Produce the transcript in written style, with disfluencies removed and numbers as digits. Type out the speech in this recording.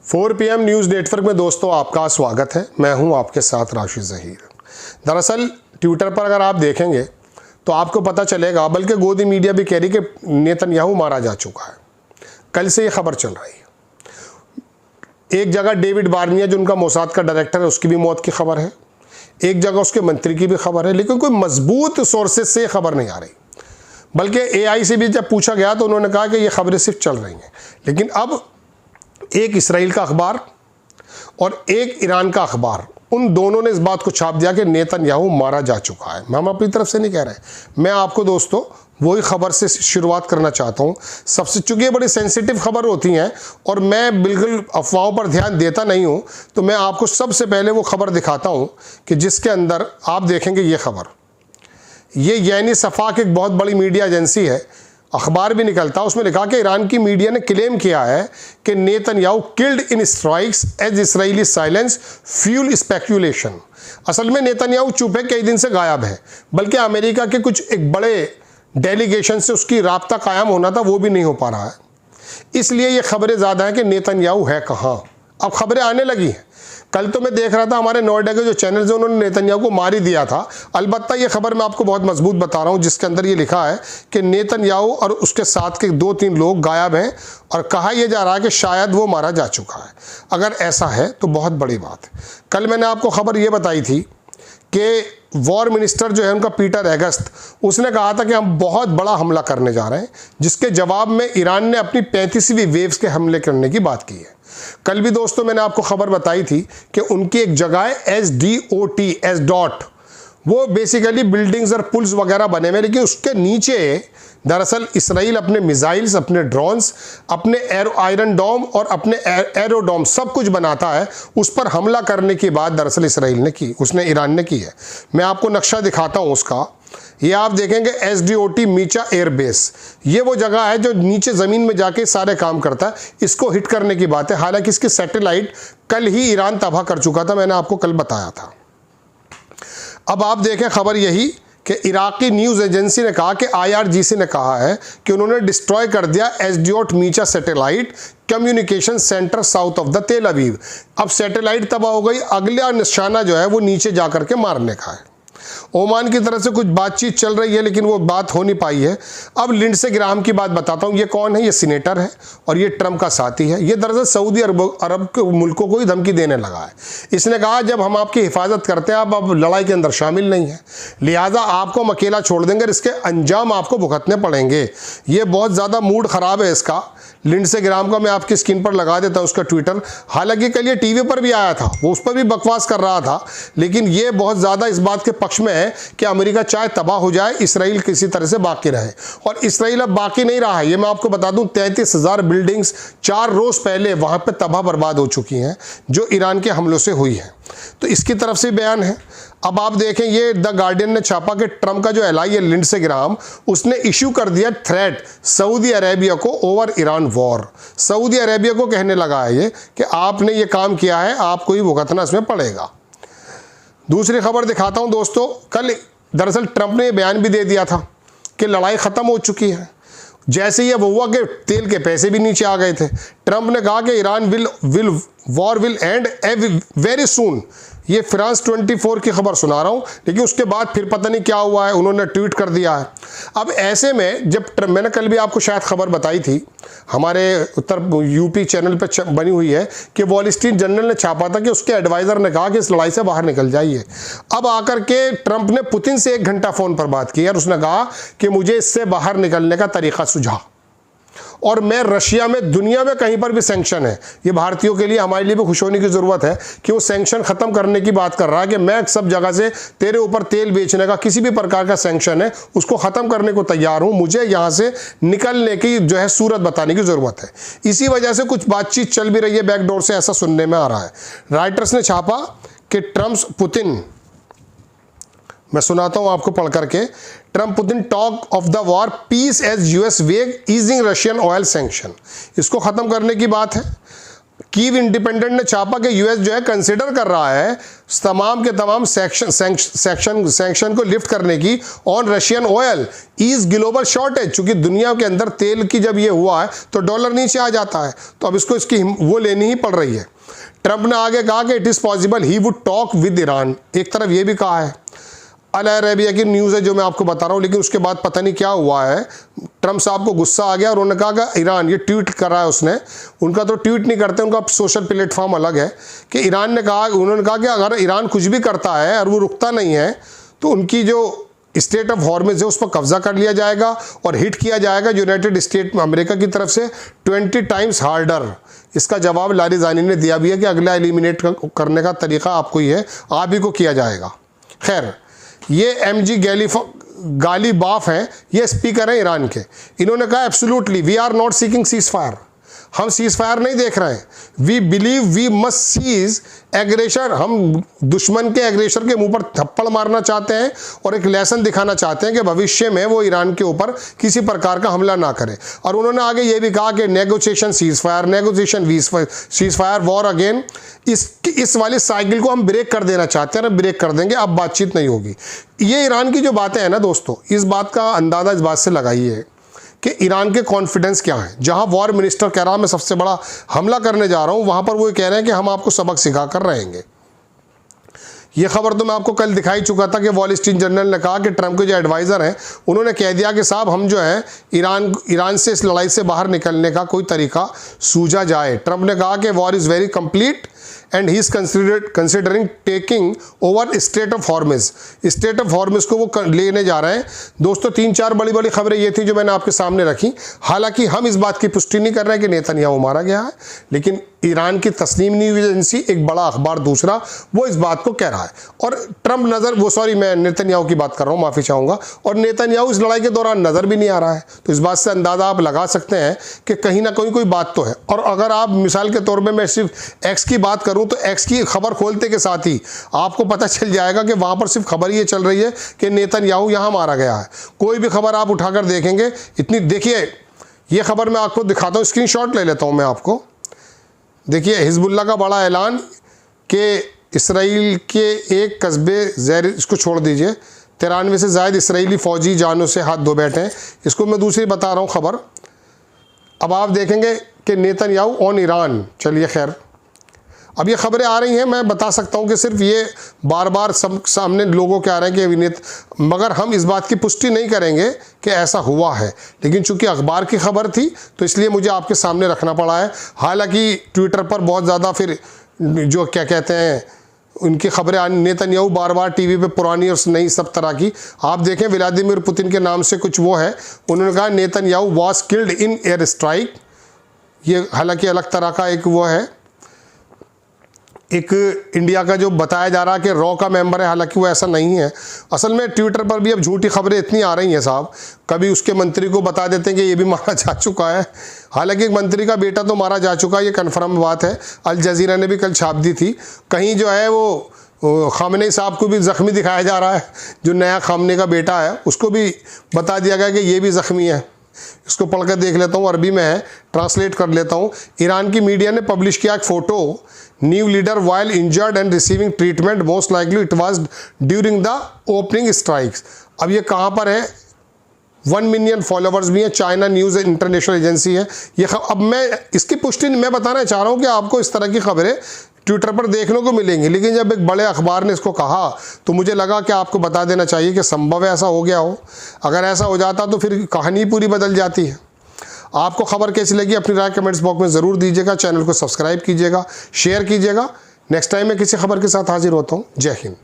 4 PM news network में दोस्तों आपका स्वागत है। मैं हूं आपके साथ राशिद ज़हीर। दरअसल ट्विटर पर अगर आप देखेंगे तो आपको पता चलेगा, बल्कि गोदी मीडिया भी कह रही कि नेतन्याहू मारा जा चुका है। कल से ये खबर चल रही है। एक जगह डेविड बार्निया जो उनका मोसाद का डायरेक्टर है उसकी भी मौत की खबर है, एक जगह उसके मंत्री की भी खबर है, लेकिन कोई मजबूत सोर्सेज से खबर नहीं आ रही। बल्कि AI से भी जब पूछा गया तो उन्होंने कहा कि ये खबरें सिर्फ चल रही हैं। लेकिन अब एक इसराइल का अखबार और एक ईरान का अखबार, उन दोनों ने इस बात को छाप दिया कि नेतन्याहू मारा जा चुका है। हम अपनी तरफ से नहीं कह रहे, मैं आपको दोस्तों वही खबर से शुरुआत करना चाहता हूँ। सबसे, चूंकि ये बड़ी सेंसिटिव खबर होती हैं और मैं बिल्कुल अफवाहों पर ध्यान देता नहीं हूँ, तो मैं आपको सबसे पहले वो खबर दिखाता हूँ कि जिसके अंदर आप देखेंगे ये खबर, ये यानी सफाक एक बहुत बड़ी मीडिया एजेंसी है, अखबार भी निकलता, उसमें लिखा कि ईरान की मीडिया ने क्लेम किया है कि Netanyahu killed in strikes as Israeli silence fuel speculation. असल में नेतन्याहू चुप है, कई दिन से गायब है, बल्कि अमेरिका के कुछ एक बड़े डेलीगेशन से उसकी राब्ता कायम होना था, वो भी नहीं हो पा रहा है। इसलिए ये खबरें ज़्यादा हैं कि नेतन्याहू है कहाँ। अब खबरें आने लगी हैं। कल तो मैं देख रहा था हमारे नोएडा के जो चैनल्स हैं उन्होंने नेतन्याहू को मार ही दिया था। अलबत्ता ये खबर मैं आपको बहुत मजबूत बता रहा हूँ, जिसके अंदर ये लिखा है कि नेतन्याहू और उसके साथ के 2-3 लोग गायब हैं और कहा यह जा रहा है कि शायद वो मारा जा चुका है। अगर ऐसा है तो बहुत बड़ी बात है। कल मैंने आपको खबर ये बताई थी कि वॉर मिनिस्टर जो है उनका पीटर एगस्ट, उसने कहा था कि हम बहुत बड़ा हमला करने जा रहे हैं, जिसके जवाब में ईरान ने अपनी 35वीं वेव्स के हमले करने की बात की है। कल भी दोस्तों मैंने आपको खबर बताई थी कि उनकी एक जगह है SDOT, वो बेसिकली बिल्डिंग्स और पुल्स वगैरह बने हुए, लेकिन उसके नीचे दरअसल इसराइल अपने मिसाइल्स, अपने ड्रोन्स, अपने आयरन डोम और अपने एरोडोम सब कुछ बनाता है। उस पर हमला करने की बात दरअसल इसराइल ने की, उसने ईरान ने की है। मैं आपको नक्शा दिखाता हूँ उसका। ये आप देखेंगे SDOT मीचा एयरबेस, ये वो जगह है जो नीचे ज़मीन में जाके सारे काम करता है। इसको हिट करने की बात है। हालांकि इसकी सैटेलाइट कल ही ईरान तबाह कर चुका था, मैंने आपको कल बताया था। अब आप देखें खबर यही कि इराकी न्यूज़ एजेंसी ने कहा कि IRGC ने कहा है कि उन्होंने डिस्ट्रॉय कर दिया SDOT मीचा satellite communication center south of the Tel Aviv. अब सैटेलाइट तबाह हो गई, अगला निशाना जो है वो नीचे जा करके मारने का है। ओमान की तरफ से कुछ बातचीत चल रही है, लेकिन वो बात हो नहीं पाई है। अब लिंडसे ग्राहम की बात बताता हूँ। ये कौन है? ये सीनेटर है और ये ट्रंप का साथी है। ये दरअसल सऊदी अरब के मुल्कों को ही धमकी देने लगा है। इसने कहा जब हम आपकी हिफाजत करते हैं, आप अब लड़ाई के अंदर शामिल नहीं है, लिहाजा आपको हम अकेला छोड़ देंगे, इसके अंजाम आपको भुगतने पड़ेंगे। ये बहुत ज़्यादा मूड ख़राब है इसका। लिंडसे ग्राहम का मैं आपकी स्क्रीन पर लगा देता हूँ उसका ट्विटर। हालांकि कल ये टीवी पर भी आया था, वो उस पर भी बकवास कर रहा था, लेकिन ये बहुत ज़्यादा इस बात के पक्ष में है कि अमेरिका चाहे तबाह हो जाए, इसराइल किसी तरह से बाकी रहे। और इसराइल अब बाकी नहीं रहा है। ये मैं आपको बता दूं, 33,000 बिल्डिंग्स 4 रोज़ पहले वहाँ पर तबाह बर्बाद हो चुकी हैं, जो ईरान के हमलों से हुई हैं। तो इसकी तरफ से बयान है। अब आप देखें, ये द गार्डियन ने छापा कि ट्रंप का जो एलाई है लिंडसे ग्राहम, उसने इशू कर दिया थ्रेट सऊदी अरेबिया को over Iran war. Saudi Arabia को कहने लगा है ये कि आपने ये काम किया है, आपको ही भुगतना इसमें पड़ेगा। दूसरी खबर दिखाता हूं दोस्तों। कल दरअसल ट्रंप ने ये बयान भी दे दिया था कि लड़ाई ख़त्म हो चुकी है। जैसे ये हुआ कि तेल के पैसे भी नीचे आ गए थे, ट्रंप ने कहा कि Iran war will and very soon. ये फ्रांस 24 की खबर सुना रहा हूँ, लेकिन उसके बाद फिर पता नहीं क्या हुआ है, उन्होंने ट्वीट कर दिया है। अब ऐसे में जब मैंने कल भी आपको शायद खबर बताई थी, हमारे उत्तर UP चैनल पे बनी हुई है कि वॉल स्ट्रीट जर्नल ने छापा था कि उसके एडवाइज़र ने कहा कि इस लड़ाई से बाहर निकल जाइए। अब आकर के ट्रंप ने पुतिन से 1 घंटा फ़ोन पर बात की और उसने कहा कि मुझे इससे बाहर निकलने का तरीका सुझा, और मैं रशिया में, दुनिया में कहीं पर भी सैंक्शन है, ये भारतीयों के लिए, हमारे लिए भी खुश होने की ज़रूरत है कि वो सैंक्शन ख़त्म करने की बात कर रहा है कि मैं सब जगह से तेरे ऊपर तेल बेचने का किसी भी प्रकार का सैंक्शन है उसको ख़त्म करने को तैयार हूँ, मुझे यहाँ से निकलने की जो है सूरत बताने की ज़रूरत है। इसी वजह से कुछ बातचीत चल भी रही है बैकडोर से, ऐसा सुनने में आ रहा है। राइटर्स ने छापा कि ट्रंप पुतिन, मैं सुनाता हूं आपको पढ़ करके, Trump Putin talk of the war peace as US weigh easing Russian oil sanction. इसको ख़त्म करने की बात है। कीव इंडिपेंडेंट ने छापा कि यूएस जो है कंसिडर कर रहा है तमाम के तमाम सैंक्शन को लिफ्ट करने की on Russian oil is global shortage. चूंकि दुनिया के अंदर तेल की जब ये हुआ है तो डॉलर नीचे आ जाता है, तो अब इसको इसकी वो लेनी ही पड़ रही है। ट्रंप ने आगे कहा कि it is possible he would talk with Iran. एक तरफ ये भी कहा है, अल अरेबिया की न्यूज़ है जो मैं आपको बता रहा हूँ, लेकिन उसके बाद पता नहीं क्या हुआ है, ट्रंप साहब को गुस्सा आ गया और उन्होंने कहा कि ईरान, ये ट्वीट कर रहा है उसने, उनका तो ट्वीट नहीं करते, उनका सोशल प्लेटफॉर्म अलग है, कि ईरान ने कहा, उन्होंने कहा कि अगर ईरान कुछ भी करता है और वो रुकता नहीं है तो उनकी जो स्टेट ऑफ हॉर्मुज़ है उस पर कब्जा कर लिया जाएगा और हिट किया जाएगा यूनाइटेड स्टेट अमेरिका की तरफ से 20 टाइम्स हार्डर। इसका जवाब लारिजानी ने दिया भी है कि अगला एलिमिनेट करने का तरीका आपको ही है, आप ही को किया जाएगा। खैर, ये MG गालिबाफ हैं, ये स्पीकर हैं ईरान के। इन्होंने कहा absolutely we are not seeking ceasefire, हम सीज फायर नहीं देख रहे हैं। We believe we must cease aggression, हम दुश्मन के एग्रेशन के मुंह पर थप्पड़ मारना चाहते हैं और एक लेसन दिखाना चाहते हैं कि भविष्य में वो ईरान के ऊपर किसी प्रकार का हमला ना करे। और उन्होंने आगे ये भी कहा कि negotiation cease fire, negotiation cease fire, war again, इस वाली साइकिल को हम ब्रेक कर देना चाहते हैं, ब्रेक कर देंगे, अब बातचीत नहीं होगी। ये ईरान की जो बातें हैं ना दोस्तों, इस बात का अंदाजा इस बात से लगाइए कि ईरान के कॉन्फिडेंस क्या है। जहां वॉर मिनिस्टर कह रहा मैं सबसे बड़ा हमला करने जा रहा हूं, वहां पर वो कह रहे हैं कि हम आपको सबक सिखा कर रहेंगे। ये खबर तो मैं आपको कल दिखाई चुका था कि वॉल स्ट्रीट जर्नल ने कहा कि ट्रंप के जो एडवाइज़र हैं उन्होंने कह दिया कि साहब हम जो है ईरान से इस लड़ाई से बाहर निकलने का कोई तरीका सूझा जाए। ट्रंप ने कहा कि war is very complete and he is considering taking over state of Hormuz. State of Hormuz को वो लेने जा रहे हैं। दोस्तों, 3-4 बड़ी बड़ी खबरें ये थी जो मैंने आपके सामने रखी। हालांकि हम इस बात की पुष्टि नहीं कर रहे हैं कि नेतन्याहू मारा गया है, लेकिन ईरान की तस्नीम न्यूज़ एजेंसी, एक बड़ा अखबार दूसरा, वो इस बात को कह रहा है। और ट्रंप मैं नेतन्याहू की बात कर रहा हूँ, माफ़ी चाहूँगा, और नेतन्याहू इस लड़ाई के दौरान नज़र भी नहीं आ रहा है। तो इस बात से अंदाज़ा आप लगा सकते हैं कि कहीं ना कहीं कोई बात तो है। और अगर आप मिसाल के तौर पर मैं सिर्फ एक्स की बात करूँ तो एक्स की खबर खोलते के साथ ही आपको पता चल जाएगा कि वहाँ पर सिर्फ खबर ये चल रही है कि नेतन्याहू यहाँ मारा गया है। कोई भी खबर आप उठाकर देखेंगे, इतनी, देखिए ये खबर मैं आपको दिखाता हूँ, स्क्रीनशॉट ले लेता हूँ मैं आपको। देखिए, हिजबुल्लाह का बड़ा ऐलान कि इसराइल के एक कस्बे ज़ैर, इसको छोड़ दीजिए, 93 से ज़ायद इसराइली फ़ौजी जानों से हाथ धो बैठे हैं। इसको मैं दूसरी बता रहा हूँ खबर। अब आप देखेंगे कि नेतन्याहू ऑन ईरान। चलिए खैर, अब ये खबरें आ रही हैं, मैं बता सकता हूँ कि सिर्फ ये बार बार सामने लोगों के आ रहे हैं कि मगर हम इस बात की पुष्टि नहीं करेंगे कि ऐसा हुआ है। लेकिन चूंकि अखबार की खबर थी तो इसलिए मुझे आपके सामने रखना पड़ा है। हालांकि ट्विटर पर बहुत ज़्यादा फिर जो क्या कहते हैं उनकी खबरें, नेतन्याहू बार बार टीवी पे पुरानी और नई सब तरह की। आप देखें, व्लादिमीर पुतिन के नाम से कुछ वो है, उन्होंने कहा Netanyahu was killed in air strike. ये हालांकि अलग तरह का एक वो है, एक इंडिया का जो बताया जा रहा है कि रॉ का मेंबर है, हालांकि वो ऐसा नहीं है। असल में ट्विटर पर भी अब झूठी खबरें इतनी आ रही हैं साहब, कभी उसके मंत्री को बता देते हैं कि ये भी मारा जा चुका है, हालांकि एक मंत्री का बेटा तो मारा जा चुका है, ये कन्फर्म बात है। अल जजीरा ने भी कल छाप दी थी। कहीं जो है वो खामनेई साहब को भी ज़ख्मी दिखाया जा रहा है, जो नया खामने का बेटा है उसको भी बता दिया गया कि ये भी ज़ख्मी है। इसको पढ़कर देख लेता हूँ, अरबी में है, ट्रांसलेट कर लेता हूँ। ईरान की मीडिया ने पब्लिश किया एक photo, new leader while injured and receiving treatment, most likely it was during the opening strikes. अब ये कहाँ पर है? 1 मिलियन फॉलोवर्स भी हैं, चाइना न्यूज़ इंटरनेशनल एजेंसी है ये। अब मैं इसकी पुष्टि मैं बताना चाह रहा हूँ कि आपको इस तरह की खबरें ट्विटर पर देखने को मिलेंगी, लेकिन जब एक बड़े अखबार ने इसको कहा तो मुझे लगा कि आपको बता देना चाहिए कि संभव है ऐसा हो गया हो। अगर ऐसा हो जाता तो फिर कहानी पूरी बदल जाती है। आपको खबर कैसी लगी अपनी राय कमेंट्स बॉक्स में ज़रूर दीजिएगा। चैनल को सब्सक्राइब कीजिएगा, शेयर कीजिएगा। नेक्स्ट टाइम मैं किसी खबर के साथ हाजिर होता हूँ। जय हिंद।